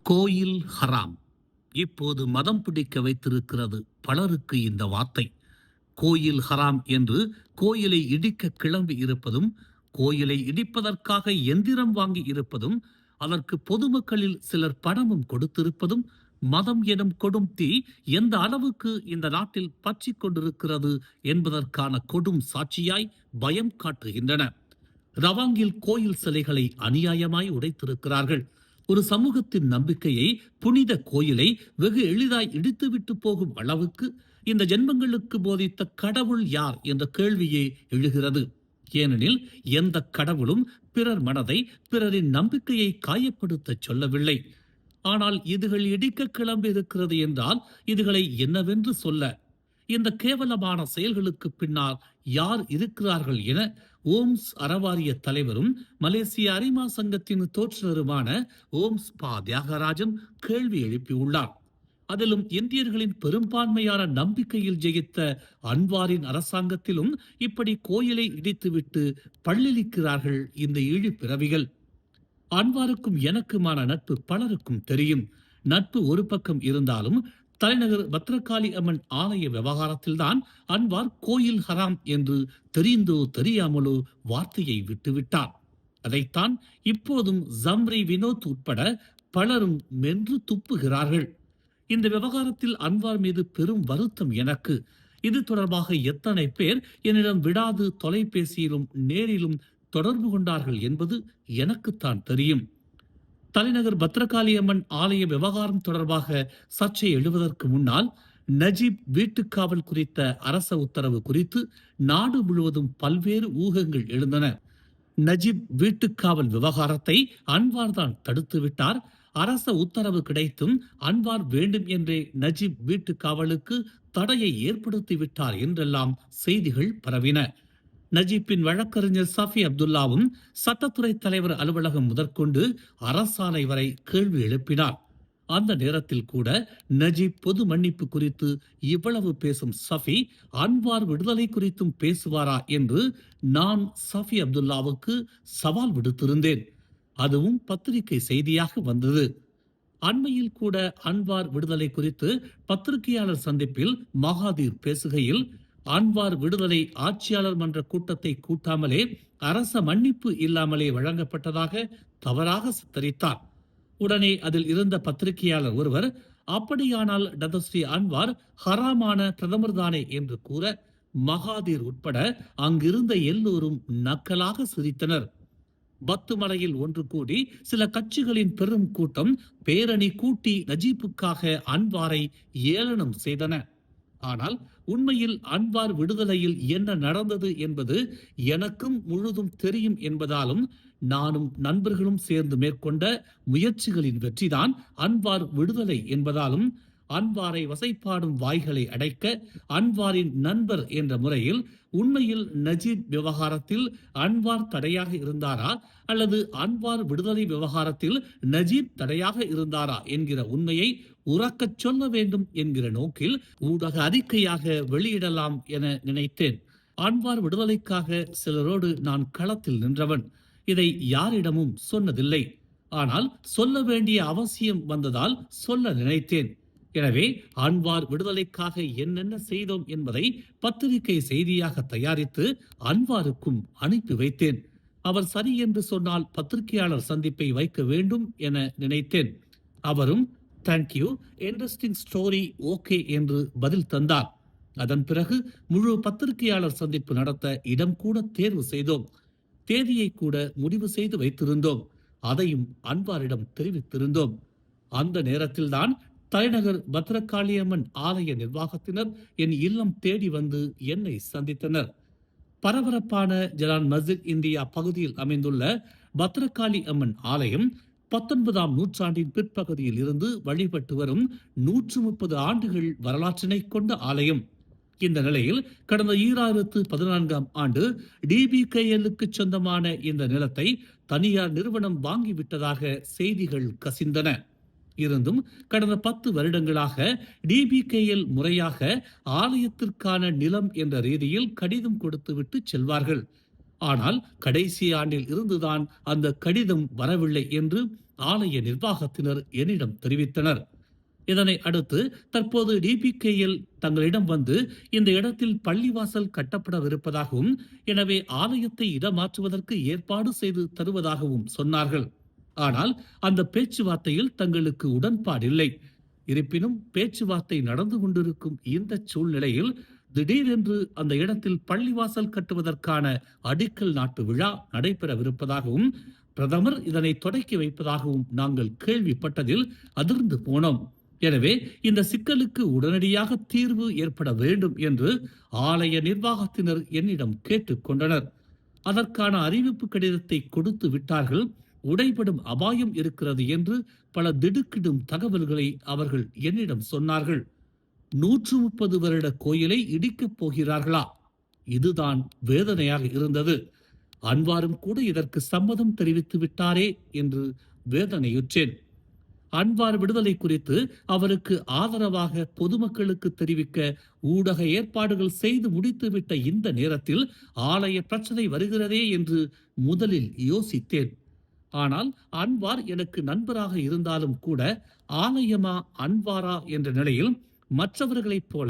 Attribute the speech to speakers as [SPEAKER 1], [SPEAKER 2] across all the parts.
[SPEAKER 1] கோயில் ஹராம் இப்போது மதம் பிடிக்க வைத்திருக்கிறது பலருக்கு இந்த வார்த்தை. கோயில் ஹராம் என்று கோயிலை இடிக்க கிளம்பி இருப்பதும், கோயிலை இடிப்பதற்காக எந்திரம் வாங்கி இருப்பதும், அதற்கு பொதுமக்களில் சிலர் பணமும் கொடுத்திருப்பதும், மதம் எனும் கொடும் தீ எந்த அளவுக்கு இந்த நாட்டில் பற்றி கொண்டிருக்கிறது என்பதற்கான கொடும் சாட்சியாய் பயம் காட்டுகின்றன. ரவாங்கில் கோயில் சிலைகளை அநியாயமாய் உடைத்திருக்கிறார்கள். ஒரு சமூகத்தின் நம்பிக்கையை, புனித கோயிலை வெகு எளிதாய் இடித்துவிட்டு போகும் அளவுக்கு இந்த ஜென்மங்களுக்கு போதித்த கடவுள் யார் என்ற கேள்வியே எழுகிறது. ஏனெனில் எந்த கடவுளும் பிறர் மனதை, பிறரின் நம்பிக்கையை காயப்படுத்த சொல்லவில்லை. ஆனால் இதுகள் இடிக்க கிளம்பி இருக்கிறது என்றால் இதுகளை என்னவென்று சொல்ல? இந்த கேவலமான செயல்களுக்கு பின்னால் யார் இருக்கிறார்கள் என ஓம்ஸ் அறவாரிய தலைவரும் மலேசிய அரிமா சங்கத்தின் தோற்றுநருமான ஓம்ஸ் பா தியாகராஜன் கேள்வி எழுப்பியுள்ளார். அதிலும் இந்தியர்களின் பெரும்பான்மையான நம்பிக்கையில் ஜெயித்த அன்வாரின் அரசாங்கத்திலும் இப்படி கோயிலை இடித்துவிட்டு பள்ளிக்கிறார்கள் இந்த இழி பிறவிகள். அன்வாருக்கும் எனக்குமான நட்பு பலருக்கும் தெரியும். நட்பு ஒரு பக்கம் இருந்தாலும் தலைநகர் பத்ரகாளி அம்மன் ஆலய விவகாரத்தில்தான் அன்வார் கோயில் ஹராம் என்று தெரிந்தோ தெரியாமலோ வார்த்தையை விட்டுவிட்டார். அதைத்தான் இப்போதும் ஜம்ரி வினோத் உட்பட பலரும் மென்று துப்புகிறார்கள். இந்த விவகாரத்தில் அன்வார் மீது பெரும் வருத்தம் எனக்கு. இது தொடர்பாக எத்தனை பேர் என்னிடம் விடாது தொலைபேசியிலும் நேரிலும் தொடர்பு கொண்டார்கள் என்பது எனக்குத்தான் தெரியும். தலைநகர் பத்ரகாளி அம்மன் ஆலய விவகாரம் தொடர்பாக சர்ச்சை எழுவதற்கு முன்னால் நஜீப் வீட்டுக்காவல் குறித்த அரச உத்தரவு குறித்து நாடு முழுவதும் பல்வேறு ஊகங்கள் எழுந்தன. நஜீப் வீட்டுக்காவல் விவகாரத்தை அன்வார் தான் தடுத்து விட்டார். அரச உத்தரவு கிடைத்தும் அன்வார் வேண்டும் என்றே நஜீப் வீட்டுக்காவலுக்கு தடையை ஏற்படுத்தி விட்டார் என்றெல்லாம் செய்திகள் பரவின. நஜீப்பின் வழக்கறிஞர் சஃபி அப்துல்லாவும் சட்டத்துறை தலைவர் அலுவலகம் முதற்கொண்டு அரசாணை வரை கேள்வி எழுப்பினார். அந்த நேரத்தில் கூட நஜீப் பொது மன்னிப்பு குறித்து இவ்வளவு பேசும் சஃபி அன்வார் விடுதலை குறித்தும் பேசுவாரா என்று நான் சஃபி அப்துல்லாவுக்கு சவால் விடுத்திருந்தேன். அதுவும் பத்திரிகை செய்தியாக வந்தது. அண்மையில் கூட அன்வார் விடுதலை குறித்து பத்திரிகையாளர் சந்திப்பில் மகாதீர் பேசுகையில் அன்வார் விடுதலை ஆட்சியாளர் மன்ற கூட்டத்தை கூட்டாமலே, அரச மன்னிப்பு இல்லாமலே வழங்கப்பட்டதாக தவறாக சித்தரித்தார். உடனே அதில் இருந்த பத்திரிகையாளர் ஒருவர், அப்படியானால் டதஸ்ரீ அன்வார் ஹராமான பிரதமர் தானே என்று கூற மகாதீர் உட்பட அங்கிருந்த எல்லோரும் நக்கலாக சிரித்தனர். பத்துமலையில் ஒன்று கூடி சில கட்சிகளின் பெரும் கூட்டம் பேரணி கூட்டி நஜீப்புக்காக அன்வாரை ஏளனம் செய்தன. ஆனால் உண்மையில் அன்வார் விடுதலையில் என்ன நடந்தது என்பது எனக்கும் முழுதும் தெரியும் என்பதாலும், நானும் நண்பர்களும் சேர்ந்து மேற்கொண்ட முயற்சிகளின் வெற்றிதான் அன்வார் விடுதலை என்பதாலும், அன்வாரை வசைப்பாடும் வாய்களை அடைக்க அன்வாரின் நண்பர் என்ற முறையில் உண்மையில் நஜீப் விவகாரத்தில் அன்வார் தடையாக இருந்தாரா அல்லது அன்வார் விடுதலை விவகாரத்தில் நஜீப் தடையாக இருந்தாரா என்கிற உண்மையை உறக்கச் சொல்ல வேண்டும் என்கிற நோக்கில் ஊடக அறிக்கையாக வெளியிடலாம் என நினைத்தேன். அன்வார் விடுதலைக்காக சிலரோடு நான் களத்தில் நின்றவன். இதை யாரிடமும் சொன்னதில்லை. ஆனால் சொல்ல வேண்டிய அவசியம் வந்ததால் சொல்ல நினைத்தேன். எனவே அன்வார் விடுதலைக்காக என்னென்ன செய்தோம் என்பதை பத்திரிகை செய்தியாக தயாரித்து அன்வாருக்கும் அனுப்பி வைத்தேன். அவர் சரி என்று சொன்னால் பத்திரிகையாளர் சந்திப்பை வைக்க வேண்டும் என நினைத்தேன். அவரும் தேங்க்யூ, இன்ட்ரெஸ்டிங் ஸ்டோரி, ஓகே என்று பதில் தந்தார். அதன் பிறகு முழு பத்திரிகையாளர் சந்திப்பு நடத்த இடம் கூட தேர்வு செய்தோம். தேதியை கூட முடிவு செய்து வைத்திருந்தோம். அதையும் அன்வாரிடம் தெரிவித்திருந்தோம். அந்த நேரத்தில்தான் தலைநகர் பத்ரகாளியம்மன் ஆலய நிர்வாகத்தினர் என் இல்லம் தேடி வந்து என்னை சந்தித்தனர். பரபரப்பான ஜலான் மஸ்ஜித் இந்தியா பகுதியில் அமைந்துள்ள பத்ரகாளி அம்மன் ஆலயம் 19ஆம் நூற்றாண்டின் பிற்பகுதியில் இருந்து வழிபட்டு வரும் 130 ஆண்டுகள் வரலாற்றினை கொண்ட ஆலயம். இந்த நிலையில் கடந்த 2014ஆம் ஆண்டு DBKL-க்கு சொந்தமான இந்த நிலத்தை தனியார் நிறுவனம் வாங்கிவிட்டதாக செய்திகள் கசிந்தன. இருந்தும் கடந்த 10 வருடங்களாக DBKL முறையாக ஆலயத்திற்கான நிலம் என்ற ரீதியில் கடிதம் கொடுத்துவிட்டு செல்வார்கள். ஆனால் கடைசி ஆண்டில் இருந்துதான் அந்த கடிதம் வரவில்லை என்று ஆலய நிர்வாகத்தினர் என்னிடம் தெரிவித்தனர். இதனை அடுத்து தற்போது டிபிகேஎல் தங்களிடம் வந்து இந்த இடத்தில் பள்ளிவாசல் கட்டப்படவிருப்பதாகவும், எனவே ஆலயத்தை இடமாற்றுவதற்கு ஏற்பாடு செய்து தருவதாகவும் சொன்னார்கள். ஆனால் அந்த பேச்சுவார்த்தையில் தங்களுக்கு உடன்பாடில்லை. இருப்பினும் பேச்சுவார்த்தை நடந்து கொண்டிருக்கும் இந்த சூழ்நிலையில் திடீரென்று அந்த இடத்தில் பள்ளிவாசல் கட்டுவதற்கான அடிக்கல் நாட்டு விழா நடைபெறவிருப்பதாகவும், பிரதமர் இதனை தொடக்கி வைப்பதாகவும் நாங்கள் கேள்விப்பட்டதில் அதிர்ந்து போனோம். எனவே இந்த சிக்கலுக்கு உடனடியாக தீர்வு ஏற்பட வேண்டும் என்று ஆலய நிர்வாகத்தினர் என்னிடம் கேட்டுக்கொண்டனர். அதற்கான அறிவிப்பு கடிதத்தை கொடுத்து விட்டார்கள். உடைபடும் அபாயம் இருக்கிறது என்று பல திடுக்கிடும் தகவல்களை அவர்கள் என்னிடம் சொன்னார்கள். 130 வருட கோயிலை இடிக்கப் போகிறார்களா? இதுதான் வேதனையாக இருந்தது. அன்வாரும் கூட இதற்கு சம்மதம் தெரிவித்து விட்டாரே என்று வேதனையுற்றேன். அன்வார் விடுதலை குறித்து அவருக்கு ஆதரவாக பொதுமக்களுக்கு தெரிவிக்க ஊடக ஏற்பாடுகள் செய்து முடித்துவிட்ட இந்த நேரத்தில் ஆலய பிரச்சனை வருகிறதே என்று முதலில் யோசித்தேன். ஆனால் அன்வார் எனக்கு நண்பராக இருந்தாலும் கூட ஆலயமா அன்வாரா என்ற நிலையில் மற்றவர்களைப் போல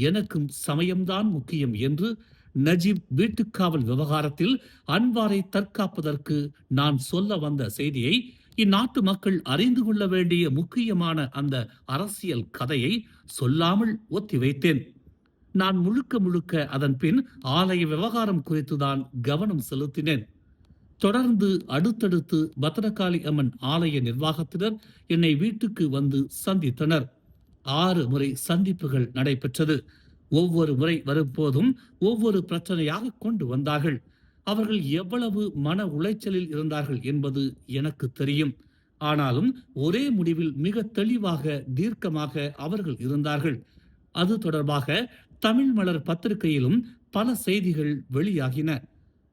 [SPEAKER 1] எனக்கும் சமயம்தான் முக்கியம் என்று நஜீப் வீட்டுக்காவல் விவகாரத்தில் அன்வாரை தற்காப்பதற்கு நான் சொல்ல வந்த செய்தியை, இந்நாட்டு மக்கள் அறிந்து கொள்ள வேண்டிய முக்கியமான அந்த அரசியல் கதையை சொல்லாமல் ஒத்திவைத்தேன். நான் முழுக்க முழுக்க அதன் பின் ஆலய விவகாரம் குறித்துதான் கவனம் செலுத்தினேன். தொடர்ந்து அடுத்தடுத்து பத்ரகாளி அம்மன் ஆலய நிர்வாகத்தினர் என்னை வீட்டுக்கு வந்து சந்தித்தனர். 6 முறை சந்திப்புகள் நடைபெற்றது. ஒவ்வொரு முறை வரும்போதும் ஒவ்வொரு பிரச்சனையாக கொண்டு வந்தார்கள். அவர்கள் எவ்வளவு மன உளைச்சலில் இருந்தார்கள் என்பது எனக்கு தெரியும். ஆனாலும் ஒரே முடிவில் மிக தெளிவாக தீர்க்கமாக அவர்கள் இருந்தார்கள். அது தொடர்பாக தமிழ் மலர் பத்திரிகையிலும் பல செய்திகள் வெளியாகின.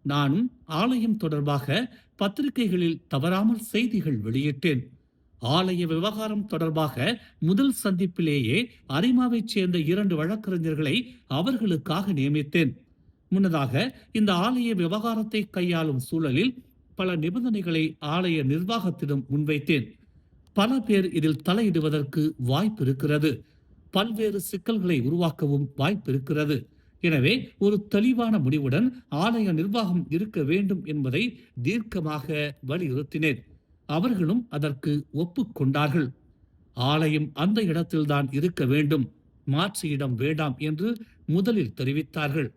[SPEAKER 1] நானும் ஆலயம் தொடர்பாக பத்திரிகைகளில் தவறாமல் செய்திகள் வெளியிட்டேன். ஆலய விவகாரம் தொடர்பாக முதல் சந்திப்பிலேயே அரிமாவைச் சேர்ந்த 2 வழக்கறிஞர்களை அவர்களுக்காக நியமித்தேன். முன்னதாக இந்த ஆலய விவகாரத்தை கையாளும் சூழலில் பல நிபந்தனைகளை ஆலய நிர்வாகத்திடம் முன்வைத்தேன். பல பேர் இதில் தலையிடுவதற்கு வாய்ப்பு இருக்கிறது. பல்வேறு சிக்கல்களை உருவாக்கவும் வாய்ப்பு இருக்கிறது. எனவே ஒரு தெளிவான முடிவுடன் ஆலய நிர்வாகம் இருக்க வேண்டும் என்பதை தீர்க்கமாக வலியுறுத்தினேன். அவர்களும் அதற்கு ஒப்புக்கொண்டார்கள். ஆலயம் அந்த இடத்தில்தான் இருக்க வேண்டும், மாற்று இடம் வேண்டாம் என்று முதலில் தெரிவித்தார்கள்.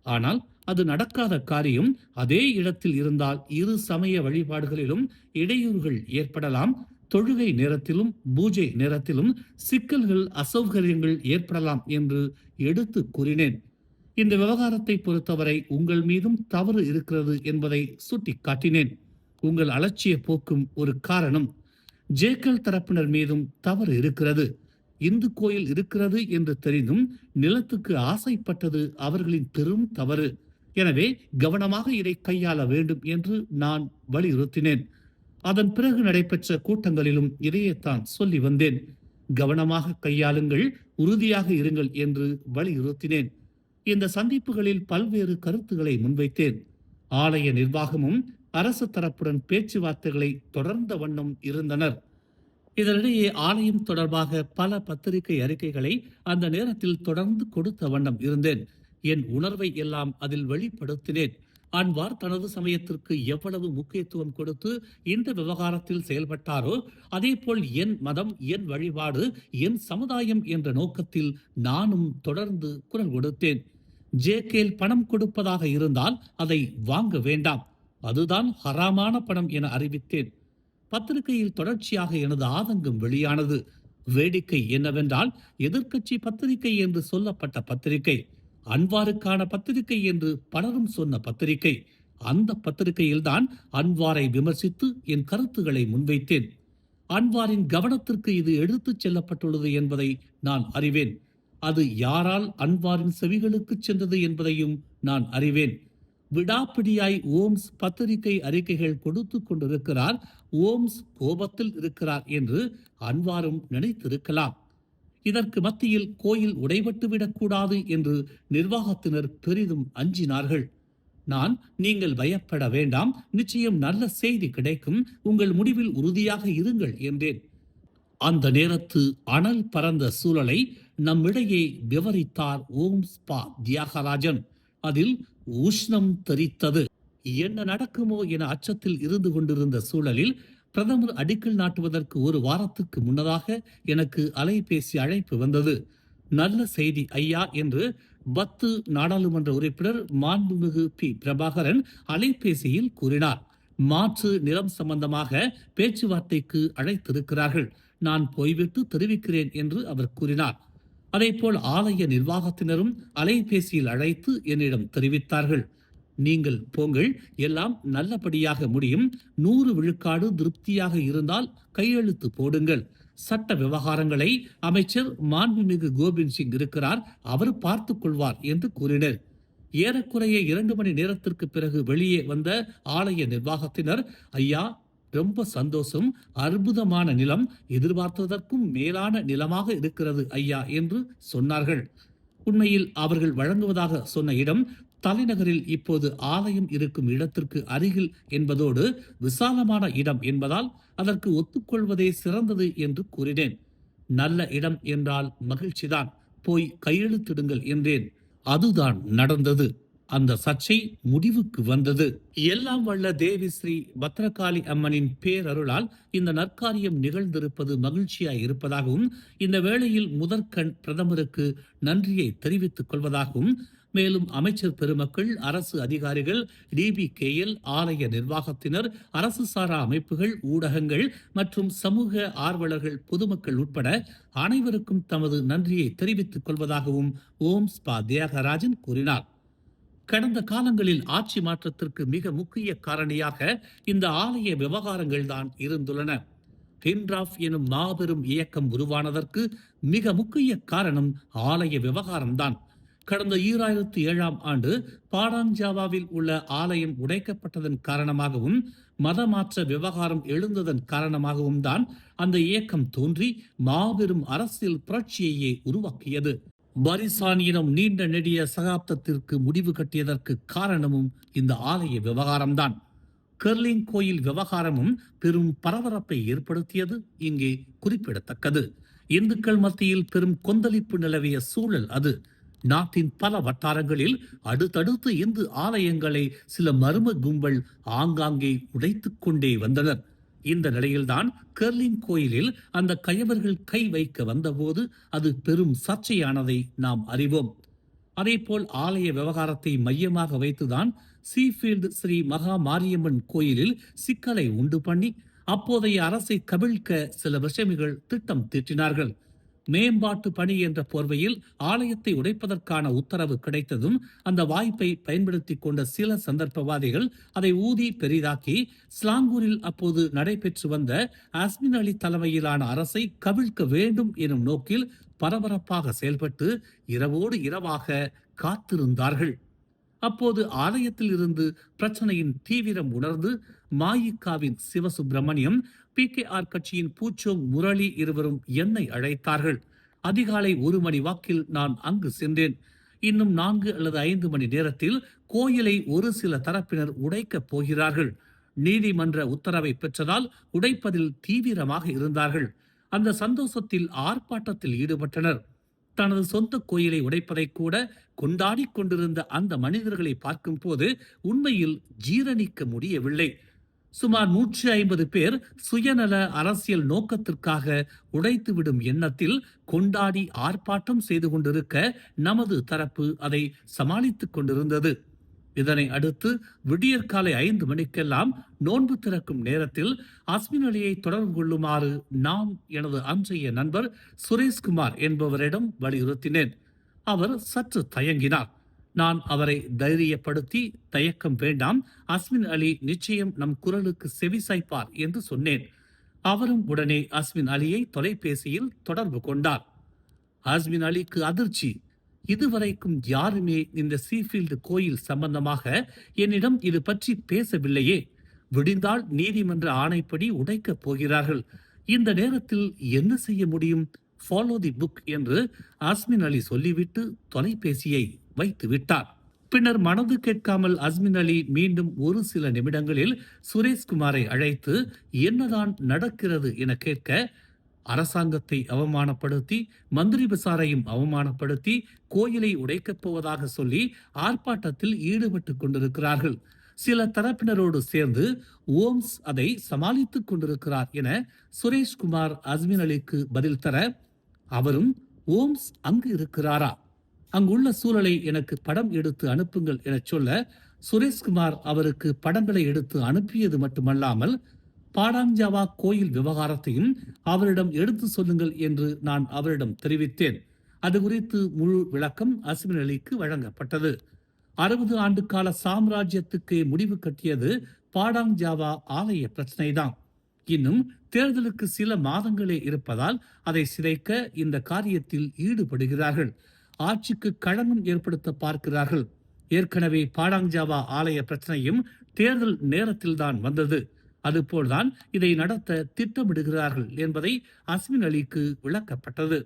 [SPEAKER 1] ஆனால் அது நடக்காத காரியம். அதே இடத்தில் இருந்தால் இரு சமய வழிபாடுகளிலும் இடையூறுகள் ஏற்படலாம். தொழுகை நேரத்திலும் பூஜை நேரத்திலும் சிக்கல்கள், அசௌகரியங்கள் ஏற்படலாம் என்று எடுத்து கூறினேன். இந்த விவகாரத்தை பொறுத்தவரை உங்கள் மீதும் தவறு இருக்கிறது என்பதை சுட்டிக்காட்டினேன். உங்கள் அலட்சிய போக்கும் ஒரு காரணம். ஜேக்கல் தரப்பினர் மீதும் தவறு இருக்கிறது. இந்து கோயில் இருக்கிறது என்று தெரிந்தும் நிலத்துக்கு ஆசைப்பட்டது அவர்களின் பெரும் தவறு. எனவே கவனமாக இதை கையாள வேண்டும் என்று நான் வலியுறுத்தினேன். அதன் பிறகு நடைபெற்ற கூட்டங்களிலும் இதையேத்தான் சொல்லி வந்தேன். கவனமாக கையாளுங்கள், உறுதியாக இருங்கள் என்று வலியுறுத்தினேன். இந்த சந்திப்புகளில் பல்வேறு கருத்துக்களை முன்வைத்தேன். ஆலய நிர்வாகமும் அரசு தரப்புடன் பேச்சுவார்த்தைகளை தொடர்ந்த வண்ணம் இருந்தனர். இதனிடையே ஆலயம் தொடர்பாக பல பத்திரிகை அறிக்கைகளை அந்த நேரத்தில் தொடர்ந்து கொடுத்த வண்ணம் இருந்தேன். என் உணர்வை எல்லாம் அதில் வெளிப்படுத்தினேன். அன்வார் தனது சமயத்திற்கு எவ்வளவு முக்கியத்துவம் கொடுத்து இந்த விவகாரத்தில் செயல்பட்டாரோ, அதேபோல் என் மதம், என் வழிபாடு, என் சமுதாயம் என்ற நோக்கத்தில் நானும் தொடர்ந்து குரல் கொடுத்தேன். ஜேகேல் பணம் கொடுப்பதாக இருந்தால் அதை வாங்க வேண்டாம், அதுதான் ஹராமான பணம் என அறிவித்தேன். பத்திரிகையில் தொடர்ச்சியாக எனது ஆதங்கம் வெளியானது. வேடிக்கை என்னவென்றால், எதிர்க்கட்சி பத்திரிகை என்று சொல்லப்பட்ட பத்திரிகை, அன்வாருக்கான பத்திரிகை என்று பலரும் சொன்ன பத்திரிகை, அந்த பத்திரிகையில்தான் அன்வாரை விமர்சித்து என் கருத்துக்களை முன்வைத்தேன். அன்வாரின் கவனத்திற்கு இது எடுத்துச் செல்லப்பட்டுள்ளது என்பதை நான் அறிவேன். அது யாரால் அன்வாரின் செவிகளுக்கு சென்றது என்பதையும் நான் அறிவேன். விடாப்பிடியாய் ஓம்ஸ் பத்திரிகை அறிக்கைகள் கொடுத்து கொண்டிருக்கிறார், ஓம்ஸ் கோபத்தில் இருக்கிறார் என்று அன்வாரும் நினைத்திருக்கலாம். இதற்கு மத்தியில் கோயில் உடைபட்டு விடக்கூடாது என்று நிர்வாகத்தினர் பெரிதும் அஞ்சினார்கள். நான், நீங்கள் பயப்பட வேண்டாம், நிச்சயம் நல்ல செய்தி கிடைக்கும், உங்கள் முடிவில் உறுதியாக இருங்கள் என்றேன். அந்த நேரத்து அனல் பறந்த சூழலை நம்மிடையே விவரித்தார் ஓம் ஸ்பா தியாகராஜன். அதில் உஷ்ணம் தெரித்தது. என்ன நடக்குமோ என அச்சத்தில் இருந்து கொண்டிருந்த சூழலில் பிரதமர் அடிக்கல் நாட்டுவதற்கு ஒரு வாரத்துக்கு முன்னதாக எனக்கு அலைபேசி அழைப்பு வந்தது. நல்ல செய்தி ஐயா என்று பத்து நாடாளுமன்ற உறுப்பினர் மாண்புமிகு பி பிரபாகரன் அலைபேசியில் கூறினார். மாற்று நிலம் சம்பந்தமாக பேச்சுவார்த்தைக்கு அழைத்திருக்கிறார்கள், நான் போய்விட்டு தெரிவிக்கிறேன் என்று அவர் கூறினார். அதேபோல் ஆலய நிர்வாகத்தினரும் அலைபேசியில் அழைத்து என்னிடம் தெரிவித்தார்கள். நீங்கள் போங்கள், எல்லாம் நல்லபடியாக முடியும், 100 விழுக்காடு திருப்தியாக இருந்தால் கையெழுத்து போடுங்கள், சட்ட விவகாரங்களை அமைச்சர் மாண்புமிகு கோவிந்த் சிங் இருக்கிறார், அவர் பார்த்துக் கொள்வார் என்று கூறினர். ஏறக்குறைய 2 மணி நேரத்திற்கு பிறகு வெளியே வந்த ஆலய நிர்வாகத்தினர், ஐயா ரொம்ப சந்தோஷம், அற்புதமான நிலம், எதிர்பார்த்ததற்கும் மேலான நிலமாக இருக்கிறது ஐயா என்று சொன்னார்கள். உண்மையில் அவர்கள் வழங்குவதாக சொன்ன இடம் தலைநகரில் இப்போது ஆலயம் இருக்கும் இடத்திற்கு அருகில் என்பதோடு விசாலமான இடம் என்பதால் அதற்கு ஒத்துக்கொள்வதே சிறந்தது என்று கூறினேன். நல்ல இடம் என்றால் மகிழ்ச்சிதான், போய் கையெழுத்திடுங்கள் என்றேன். அதுதான் நடந்தது. அந்த சர்ச்சை முடிவுக்கு வந்தது. எல்லாம் வல்ல தேவி ஸ்ரீ பத்ரகாளி அம்மனின் பேரருளால் இந்த நற்காரியம் நிகழ்ந்திருப்பது மகிழ்ச்சியாய் இருப்பதாகவும், இந்த வேளையில் முதற்கண் பிரதமருக்கு நன்றியை தெரிவித்துக் கொள்வதாகவும், மேலும் அமைச்சர் பெருமக்கள், அரசு அதிகாரிகள், டிபிகேஎல், ஆலய நிர்வாகத்தினர், அரசு சாரா அமைப்புகள், ஊடகங்கள் மற்றும் சமூக ஆர்வலர்கள், பொதுமக்கள் உட்பட அனைவருக்கும் தமது நன்றியை தெரிவித்துக் கொள்வதாகவும் ஓம் ஸ்பா தியாகராஜன் கூறினார். கடந்த காலங்களில் ஆட்சி மாற்றத்திற்கு மிக முக்கிய காரணியாக இந்த ஆலய விவகாரங்கள் தான் இருந்துள்ளன. ஹிண்ட்ராஃப் எனும் மாபெரும் இயக்கம் உருவானதற்கு மிக முக்கிய காரணம் ஆலய விவகாரம்தான். கடந்த 2007ஆம் ஆண்டு பாடாங்ஜாவாவில் உள்ள ஆலயம் உடைக்கப்பட்டதன் காரணமாகவும், மதமாற்ற விவகாரம் எழுந்ததன் காரணமாகவும் தான் அந்த இயக்கம் தோன்றி மாபெரும் அரசியல் புரட்சியையே உருவாக்கியது. பரிசான் இனம் நீண்ட நெடிய சகாப்தத்திற்கு முடிவு கட்டியதற்கு காரணமும் இந்த ஆலய விவகாரம்தான். கெர்லிங் கோயில் விவகாரமும் பெரும் பரபரப்பை ஏற்படுத்தியது இங்கே குறிப்பிடத்தக்கது. இந்துக்கள் மத்தியில் பெரும் கொந்தளிப்பு நிலவிய சூழல் அது. நாட்டின் பல வட்டாரங்களில் அடுத்தடுத்து இந்து ஆலயங்களை சில மர்ம கும்பல் ஆங்காங்கே உடைத்துக் கொண்டே வந்தனர். இந்த நிலையில்தான் கெர்லிங் கோயிலில் அந்த கயவர்கள் கை வைக்க வந்தபோது அது பெரும் சர்ச்சையானதை நாம் அறிவோம். அதேபோல் ஆலய விவகாரத்தை மையமாக வைத்துதான் சீஃபீல்டு ஸ்ரீ மகா மாரியம்மன் கோயிலில் சிக்கலை உண்டு பண்ணி அப்போதைய அரசை கவிழ்க்க சில விஷமிகள் திட்டம் தீட்டினார்கள். மேம்பாட்டு பணி என்ற போர்வையில் ஆலயத்தை உடைப்பதற்கான உத்தரவு கிடைத்ததும் அந்த வாய்ப்பை பயன்படுத்தி கொண்ட சில சந்தர்ப்பவாதிகள் அதை ஊதி பெரிதாக்கி ஸ்லாங்கூரில் அப்போது நடைபெற்று வந்த அஸ்மின் அலி தலைமையிலான அரசை கவிழ்க்க வேண்டும் எனும் நோக்கில் பரபரப்பாக செயல்பட்டு இரவோடு இரவாக காத்திருந்தார்கள். அப்போது ஆலயத்தில் இருந்து பிரச்சனையின் தீவிரம் உணர்ந்து மாயிக்காவின் சிவசுப்பிரமணியம், PKR கட்சியின் பூச்சோங் முரளி இருவரும் என்னை அழைத்தார்கள். அதிகாலை 1 மணி வாக்கில் நான் அங்கு சென்றேன். இன்னும் 4 அல்லது 5 மணி நேரத்தில் கோயிலை ஒரு சில தரப்பினர் உடைக்கப் போகிறார்கள். நீதிமன்ற உத்தரவை பெற்றதால் உடைப்பதில் தீவிரமாக இருந்தார்கள். அந்த சந்தோஷத்தில் ஆர்ப்பாட்டத்தில் ஈடுபட்டனர். தனது சொந்த கோயிலை உடைப்பதை கூட கொண்டாடி கொண்டிருந்த அந்த மனிதர்களை பார்க்கும் போது உண்மையில் ஜீரணிக்க முடியவில்லை. சுமார் 150 பேர் சுயநல அரசியல் நோக்கத்திற்காக உடைத்துவிடும் எண்ணத்தில் கொண்டாடி ஆர்ப்பாட்டம் செய்து கொண்டிருக்க நமது தரப்பு அதை சமாளித்துக் கொண்டிருந்தது. இதனை அடுத்து விடியற்காலை 5 மணிக்கெல்லாம் நோன்பு திறக்கும் நேரத்தில் அஸ்மின் அலியை தொடர்பு கொள்ளுமாறு நான் எனது அன்றைய நண்பர் சுரேஷ்குமார் என்பவரிடம் வலியுறுத்தினேன். அவர் சற்று தயங்கினார். நான் அவரை தைரியப்படுத்தி, தயக்கம் வேண்டாம், அஸ்மின் அலி நிச்சயம் நம் குரலுக்கு செவிசாய்ப்பார் என்று சொன்னேன். அவரும் உடனே அஸ்மின் அலியை தொலைபேசியில் தொடர்பு கொண்டார். அஸ்மின் அலிக்கு அதிர்ச்சி. இதுவரைக்கும் யாருமே இந்த சீஃபீல்டு கோயில் சம்பந்தமாக என்னிடம் இது பற்றி பேசவில்லையே. விடிந்தால் நீதிமன்ற ஆணைப்படி உடைக்கப் போகிறார்கள். இந்த நேரத்தில் என்ன செய்ய முடியும்? ஃபாலோ தி புக் என்று அஸ்மின் அலி சொல்லிவிட்டு தொலைபேசியை வைத்து விட்டார். பின்னர் மனது கேட்காமல் அஸ்மின் அலி மீண்டும் ஒரு சில நிமிடங்களில் சுரேஷ்குமாரை அழைத்து என்னதான் நடக்கிறது என கேட்க, அரசாங்கத்தை அவமானப்படுத்தி மந்திரி பசாரையும் அவமானப்படுத்தி கோயிலை உடைக்கப் போவதாக சொல்லி ஆர்ப்பாட்டத்தில் ஈடுபட்டுக் கொண்டிருக்கிறார்கள். சில தரப்பினரோடு சேர்ந்து ஓம்ஸ் அதை சமாளித்துக் கொண்டிருக்கிறார் என சுரேஷ்குமார் அஸ்மின் அலிக்கு பதில் தர, அவரும் ஓம்ஸ் அங்கு இருக்கிறாரா, அங்குள்ள சூழலை எனக்கு படம் எடுத்து அனுப்புங்கள் என சொல்ல, சுரேஷ்குமார் அவருக்கு படங்களை எடுத்து அனுப்பியது மட்டுமல்லாமல் பாடாங்ஜாவா கோயில் விவகாரத்தையும் அவரிடம் எடுத்து சொல்லுங்கள் என்று நான் அவரிடம் தெரிவித்தேன். அது குறித்து முழு விளக்கம் அஸ்மின் அலிக்கு வழங்கப்பட்டது. 60 ஆண்டு கால சாம்ராஜ்யத்துக்கு முடிவு கட்டியது பாடாங்ஜாவா ஆலய பிரச்சனைதான். இன்னும் தேர்தலுக்கு சில மாதங்களே இருப்பதால் அதை சிதைக்க இந்த காரியத்தில் ஈடுபடுகிறார்கள். ஆட்சிக்கு களங்கம் ஏற்படுத்த பார்க்கிறார்கள். ஏற்கனவே பாடாங்ஜாவா ஆலய பிரச்சனையும் தேர்தல் நேரத்தில்தான் வந்தது. அதுபோல்தான் இதை நடத்த திட்டமிடுகிறார்கள் என்பதை அஸ்மின் அலிக்கு விளக்கப்பட்டது.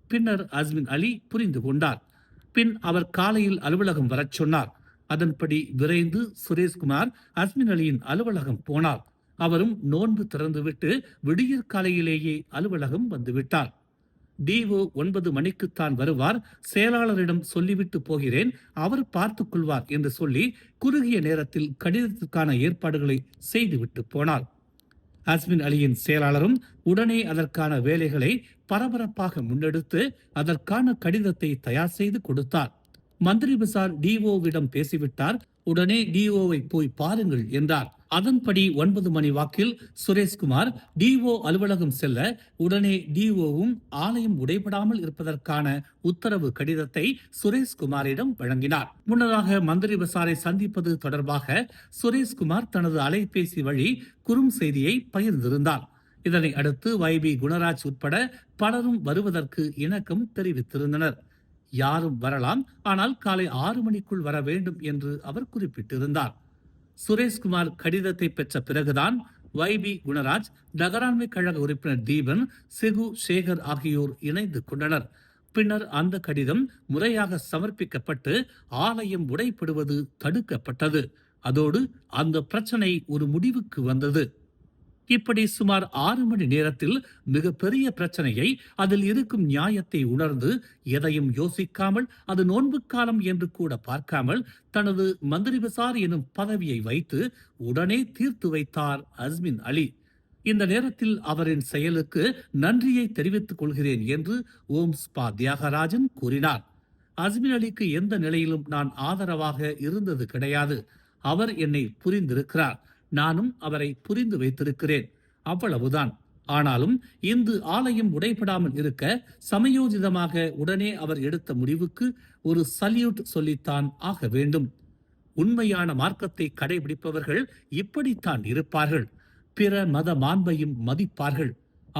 [SPEAKER 1] பின்னர் அஸ்மின் அலி புரிந்து கொண்டார். பின் அவர் காலையில் அலுவலகம் வரச் சொன்னார். அதன்படி விரைந்து சுரேஷ்குமார் அஸ்மின் அலியின் அலுவலகம் போனார். அவரும் நோன்பு திறந்துவிட்டு விடியற் காலையிலேயே அலுவலகம் வந்துவிட்டார். டிஓ 9 மணிக்குத்தான் வருவார், செயலாளரிடம் சொல்லிவிட்டு போகிறேன், அவர் பார்த்துக் கொள்வார் என்று சொல்லி குறுகிய நேரத்தில் கடிதத்துக்கான ஏற்பாடுகளை செய்துவிட்டு போனார். அஸ்மின் அலியின் செயலாளரும் உடனே அதற்கான வேலைகளை பரபரப்பாக முன்னெடுத்து அதற்கான கடிதத்தை தயார் செய்து கொடுத்தார். மந்திரி பசார் டிஓவிடம் பேசிவிட்டார், உடனே டிஓவை போய் பாருங்கள் என்றார். அதன்படி 9 மணி வாக்கில் சுரேஷ்குமார் டிஓ அலுவலகம் செல்ல, உடனே டிஓவும் ஆலயம் உடைபடாமல் இருப்பதற்கான உத்தரவு கடிதத்தை சுரேஷ்குமாரிடம் வழங்கினார். முன்னதாக மந்திரி பசாரை சந்திப்பது தொடர்பாக சுரேஷ்குமார் தனது அலைபேசி வழி குறும் செய்தியை பகிர்ந்திருந்தார். இதனை அடுத்து YB குணராஜ் உட்பட பலரும் வருவதற்கு இணக்கம் தெரிவித்திருந்தனர். யாரும் வரலாம், ஆனால் காலை 6 மணிக்குள் வர வேண்டும் என்று அவர் குறிப்பிட்டிருந்தார். சுரேஷ்குமார் கடிதத்தை பெற்ற பிறகுதான் YB குணராஜ், நகராண்மை கழக உறுப்பினர் தீபன், செகு சேகர் ஆகியோர் இணைந்து கொண்டனர். பின்னர் அந்த கடிதம் முறையாக சமர்ப்பிக்கப்பட்டு ஆலயம் உடைப்படுவது தடுக்கப்பட்டது. அதோடு அந்த பிரச்சனை ஒரு முடிவுக்கு வந்தது. இப்படி சுமார் 6 மணி நேரத்தில் மிகப்பெரிய பிரச்சனையை, அதில் இருக்கும் நியாயத்தை உணர்ந்து எதையும் யோசிக்காமல், அது நோன்பு காலம் என்று கூட பார்க்காமல் தனது மந்திரி பசார் எனும் பதவியை வைத்து உடனே தீர்த்து வைத்தார் அஸ்மின் அலி. இந்த நேரத்தில் அவரின் செயலுக்கு நன்றியை தெரிவித்துக் கொள்கிறேன் என்று ஓம்ஸ் பா தியாகராஜன் கூறினார். அஸ்மின் அலிக்கு எந்த நிலையிலும் நான் ஆதரவாக இருந்தது கிடையாது. அவர் என்னை புரிந்திருக்கிறார், நானும் அவரை புரிந்து வைத்திருக்கிறேன், அவ்வளவுதான். ஆனாலும் இந்து ஆலயம் உடைபடாமல் இருக்க சமயோஜிதமாக உடனே அவர் எடுத்த முடிவுக்கு ஒரு சல்யூட் சொல்லித்தான் ஆக வேண்டும். உண்மையான மார்க்கத்தை கடைபிடிப்பவர்கள் இப்படித்தான் இருப்பார்கள். பிற மத மாண்பையும் மதிப்பார்கள்.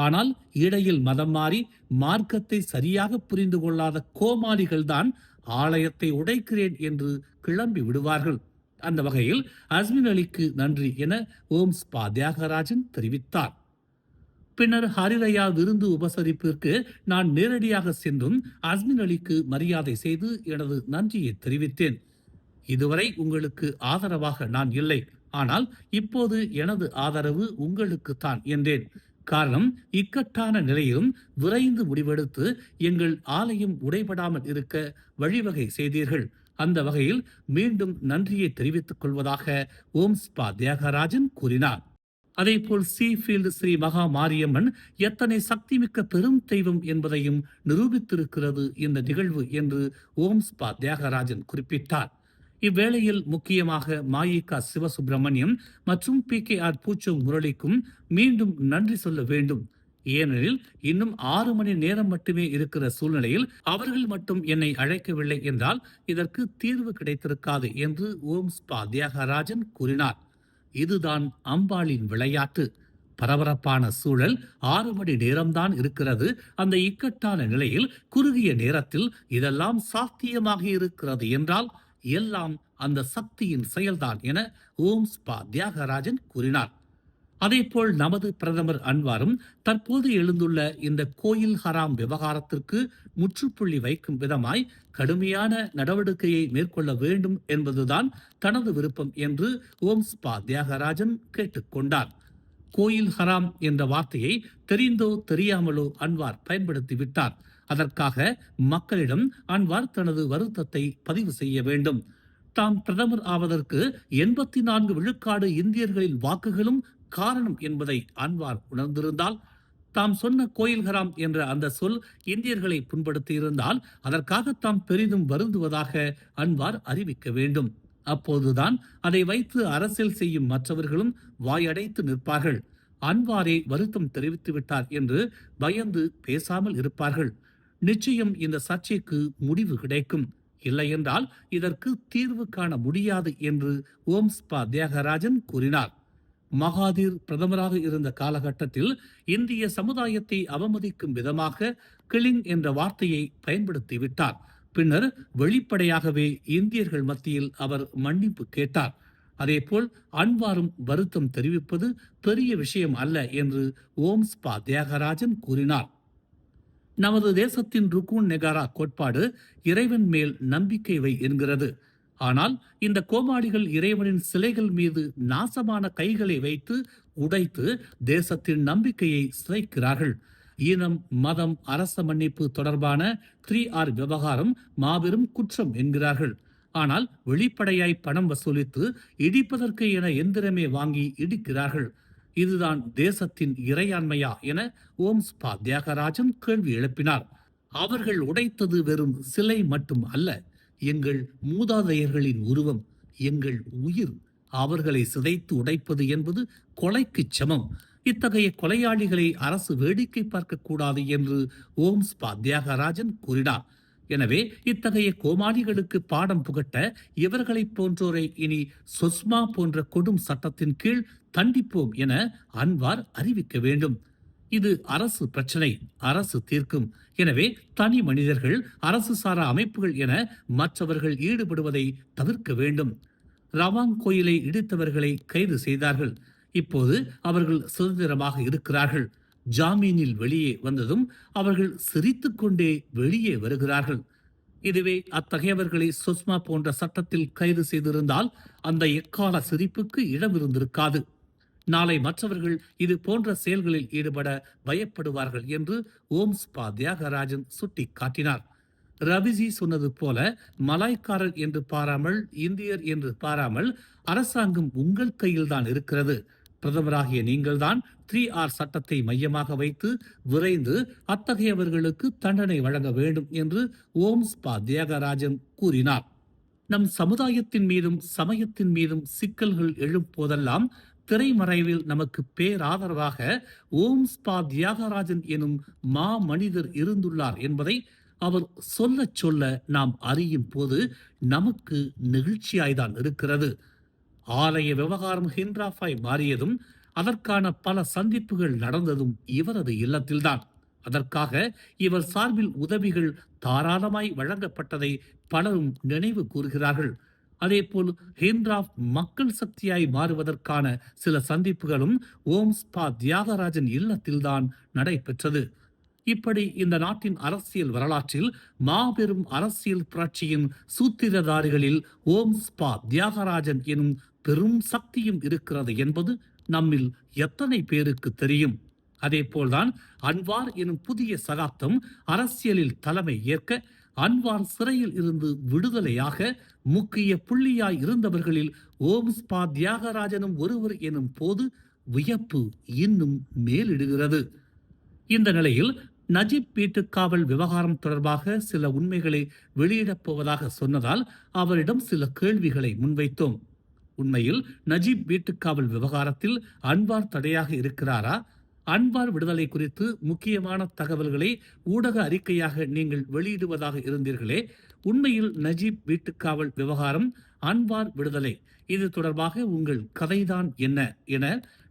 [SPEAKER 1] ஆனால் இடையில் மதம் மாறி மார்க்கத்தை சரியாக புரிந்து கொள்ளாத கோமாளிகள்தான் ஆலயத்தை உடைக்கிறேன் என்று கிளம்பி விடுவார்கள். அந்த வகையில் அஸ்மின் அலிக்கு நன்றி என ஓம்ஸ் பா தியாகராஜன் தெரிவித்தார். பின்னர் ஹரிரையா விருந்து உபசரிப்பிற்கு நான் நேரடியாக சென்றும் அஸ்மின் அலிக்கு மரியாதை செய்து எனது நன்றியை தெரிவித்தேன். இதுவரை உங்களுக்கு ஆதரவாக நான் இல்லை, ஆனால் இப்போது எனது ஆதரவு உங்களுக்கு தான் என்றேன். காரணம், இக்கட்டான நிலையிலும் விரைந்து முடிவெடுத்து எங்கள் ஆலயம் உடைபடாமல் இருக்க வழிவகை செய்தீர்கள். அந்த வகையில் மீண்டும் நன்றியை தெரிவித்துக் கொள்வதாக ஓம்ஸ் பா தியாகராஜன் கூறினார். அதேபோல் சீஃபீல்டு ஸ்ரீ மகா மாரியம்மன் எத்தனை சக்திமிக்க பெரும் தெய்வம் என்பதையும் நிரூபித்திருக்கிறது இந்த நிகழ்வு என்று ஓம்ஸ் பா தியாகராஜன் குறிப்பிட்டார். இவ்வேளையில் முக்கியமாக மாயிகா சிவசுப்பிரமணியம் மற்றும் PKR பூச்சோ முரளிக்கும் மீண்டும் நன்றி சொல்ல வேண்டும். ஏனெனில் இன்னும் 6 மணி நேரம் மட்டுமே இருக்கிற சூழ்நிலையில் அவர்கள் மட்டும் என்னை அழைக்கவில்லை என்றால் இதற்கு தீர்வு கிடைத்திருக்காது என்று ஓம்ஸ் பா தியாகராஜன் கூறினார். இதுதான் அம்பாளின் விளையாட்டு. பரபரப்பான சூழல் 6 மணி நேரம்தான் இருக்கிறது. அந்த இக்கட்டான நிலையில் குறுகிய நேரத்தில் இதெல்லாம் சாத்தியமாக இருக்கிறது என்றால் எல்லாம் அந்த சக்தியின் செயல்தான் என ஓம்ஸ் பா தியாகராஜன் கூறினார். அதேபோல் நமது பிரதமர் அன்வாரும் தற்போது எழுந்துள்ள இந்த கோயில் ஹராம் விவகாரத்திற்கு முற்றுப்புள்ளி வைக்கும் விதமாய் கடுமையான நடவடிக்கையை மேற்கொள்ள வேண்டும் என்பதுதான் தனது விருப்பம் என்று ஓம்ஸ்பா தியாகராஜன் கேட்டுக்கொண்டார். கோயில் ஹராம் என்ற வார்த்தையை தெரிந்தோ தெரியாமலோ அன்வார் பயன்படுத்திவிட்டார். அதற்காக மக்களிடம் அன்வார் தனது வருத்தத்தை பதிவு செய்ய வேண்டும். தாம் பிரதமர் ஆவதற்கு 84 விழுக்காடு இந்தியர்களின் வாக்குகளும் காரணம் என்பதை அன்வார் உணர்ந்திருந்தால், தாம் சொன்ன கோயில் ஹராம் என்ற அந்த சொல் இந்தியர்களை புண்படுத்தியிருந்தால் அதற்காக தாம் பெரிதும் வருந்துவதாக அன்வார் அறிவிக்க வேண்டும். அப்போதுதான் அதை வைத்து அரசியல் செய்யும் மற்றவர்களும் வாயடைத்து நிற்பார்கள். அன்வாரே வருத்தம் தெரிவித்து விட்டார் என்று பயந்து பேசாமல் இருப்பார்கள். நிச்சயம் இந்த சர்ச்சைக்கு முடிவு கிடைக்கும். இல்லையென்றால் இதற்கு தீர்வு காண முடியாது என்று ஓம்ஸ்பா தியாகராஜன் கூறினார். மகாதீர் பிரதமராக இருந்த காலகட்டத்தில் இந்திய சமுதாயத்தை அவமதிக்கும் விதமாக கிளிங் என்ற வார்த்தையை பயன்படுத்திவிட்டார். பின்னர் வெளிப்படையாகவே இந்தியர்கள் மத்தியில் அவர் மன்னிப்பு கேட்டார். அதேபோல் அன்வாரும் வருத்தம் தெரிவிப்பது பெரிய விஷயம் அல்ல என்று ஓம்ஸ்பா தியாகராஜன் கூறினார். நமது தேசத்தின் ருக்கூன் நெகாரா கோட்பாடு இறைவன் மேல் நம்பிக்கை வை என்கிறது. ஆனால் இந்த கோமாளிகள் இறைவனின் சிலைகள் மீது நாசமான கைகளை வைத்து உடைத்து தேசத்தின் நம்பிக்கையை சிதைக்கிறார்கள். ஈனம், மதம், அரச மன்னிப்பு தொடர்பான 3R விவகாரம் மாபெரும் குற்றம் என்கிறார்கள். ஆனால் வெளிப்படையாய் பணம் வசூலித்து இடிப்பதற்கு என எந்திரமே வாங்கி இடிக்கிறார்கள். இதுதான் தேசத்தின் இறையாண்மையா என ஓம்ஸ்பா தியாகராஜன் கேள்வி எழுப்பினார். அவர்கள் உடைத்தது வெறும் சிலை மட்டும் அல்ல, எங்கள் மூதாதையர்களின் உருவம், எங்கள் உயிர். அவர்களை சிதைத்து உடைப்பது என்பது கொலைக்கு சமம். இத்தகைய கொலையாளிகளை அரசு வேடிக்கை பார்க்கக்கூடாது என்று ஓம்ஸ்பா தியாகராஜன் கூறினார். எனவே இத்தகைய கோமாளிகளுக்கு பாடம் புகட்ட இவர்களைப் போன்றோரை இனி சொஸ்மா போன்ற கொடும் சட்டத்தின் கீழ் தண்டிப்போம் என அன்வார் அறிவிக்க வேண்டும். இது அரசு பிரச்சனை, அரசு தீர்க்கும். எனவே தனி மனிதர்கள், அரசு சாரா அமைப்புகள் என மற்றவர்கள் ஈடுபடுவதை தவிர்க்க வேண்டும். ரவாங் கோயிலை இடித்தவர்களை கைது செய்தார்கள். இப்போது அவர்கள் சுதந்திரமாக இருக்கிறார்கள். ஜாமீனில் வெளியே வந்ததும் அவர்கள் சிரித்துக்கொண்டே வெளியே வருகிறார்கள். இதுவே அத்தகையவர்களை சுஷ்மா போன்ற சட்டத்தில் கைது செய்திருந்தால் அந்த எக்கால சிரிப்புக்கு இடம் இருந்திருக்காது. நாளை மற்றவர்கள் இது போன்ற செயல்களில் ஈடுபட பயப்படுவார்கள் என்று ஓம்ஸ்பா தியாகராஜன் சுட்டி காட்டினார். ரவிஜி சொன்னது போல, மலாய்க்காரர் என்று பாராமல், இந்தியர் என்று பாராமல் அரசாங்கம் உங்கள் கையில்தான் இருக்கிறது. பிரதமராகிய நீங்கள்தான் 3R சட்டத்தை மையமாக வைத்து விரைந்து அத்தகையவர்களுக்கு தண்டனை வழங்க வேண்டும் என்று ஓம்ஸ்பா தியாகராஜன் கூறினார். நம் சமுதாயத்தின் மீதும் சமயத்தின் மீதும் சிக்கல்கள் எழும் போதெல்லாம் திரைமறைவில் நமக்கு பேராதரவாக ஓம்ஸ்பா தியாகராஜன் எனும் மா மனிதர் இருந்துள்ளார் என்பதை அவர் சொல்ல சொல்ல நாம் அறியும் போது நமக்கு நெகிழ்ச்சியாய்தான் இருக்கிறது. ஆலய விவகாரம் ஹிண்ட்ராஃபாய் மாறியதும் அதற்கான பல சந்திப்புகள் நடந்ததும் இவரது இல்லத்தில்தான். அதற்காக இவர் சார்பில் உதவிகள் தாராளமாய் வழங்கப்பட்டதை பலரும் நினைவு கூறுகிறார்கள். அதேபோல் ஹிண்ட்ராஃப் மக்கள் சக்தியாய் மாறுவதற்கான சில சந்திப்புகளும் ஓம்ஸ்பா தியாகராஜன் இல்லத்தில்தான் நடைபெற்றது. இப்படி இந்த நாட்டின் அரசியல் வரலாற்றில் மாபெரும் அரசியல் புரட்சியின் சூத்திரதாரிகளில் ஓம்ஸ்பா தியாகராஜன் எனும் பெரும் சக்தியும் இருக்கிறது என்பது நம்மில் எத்தனை பேருக்கு தெரியும்? அதேபோல்தான் அன்வார் எனும் புதிய சகாப்தம் அரசியலில் தலைமை ஏற்க, அன்வார் சிறையில் இருந்து விடுதலையாக முக்கிய புள்ளியாய் இருந்தவர்களில் ஓம்ஸ்பா தியாகராஜனும் ஒருவர் எனும் போது வியப்பு இன்னும் மேலிடுகிறது. இந்த நிலையில் நஜீப் வீட்டுக்காவல் விவகாரம் தொடர்பாக சில உண்மைகளை வெளியிடப் போவதாக சொன்னதால் அவரிடம் சில கேள்விகளை முன்வைத்தோம். உண்மையில் நஜீப் வீட்டுக்காவல் விவகாரத்தில் அன்வார் தடையாக இருக்கிறாரா? அன்வார் விடுதலை குறித்து முக்கியமான தகவல்களை ஊடக அறிக்கையாக நீங்கள் வெளியிடுவதாக இருந்தீர்களே, உண்மையில் நஜீப் வீட்டுக்காவல் விவகாரம், அன்வார் விடுதலை, இது தொடர்பாக உங்கள் கதைதான் என்ன என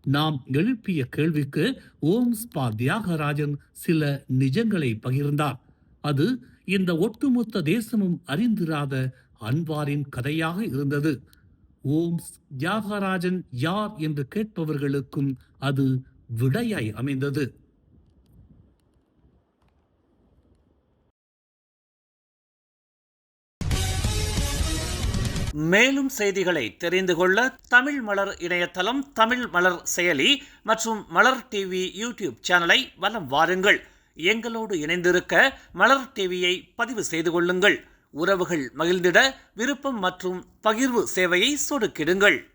[SPEAKER 1] நாம் எழுப்பிய கேள்விக்கு ஓம்ஸ்பா தியாகராஜன் சில நிஜங்களை பகிர்ந்தார். அது இந்த ஒட்டுமொத்த தேசமும் அறிந்திராத அன்வாரின் கதையாக இருந்தது. ஓம்ஸ் தியாகராஜன் யார் என்று கேட்பவர்களுக்கும் அது விடையாய் அமைந்தது.
[SPEAKER 2] மேலும் செய்திகளை தெரிந்து கொள்ள தமிழ் மலர் இணையதளம், தமிழ் மலர் செயலி மற்றும் மலர் டிவி யூடியூப் சேனலை வலம் வாருங்கள். எங்களோடு இணைந்திருக்க மலர் டிவியை பதிவு செய்து கொள்ளுங்கள். உறவுகள் மகிழ்ந்திட விருப்பம் மற்றும் பகிர்வு சேவையை சொடுக்கிடுங்கள்.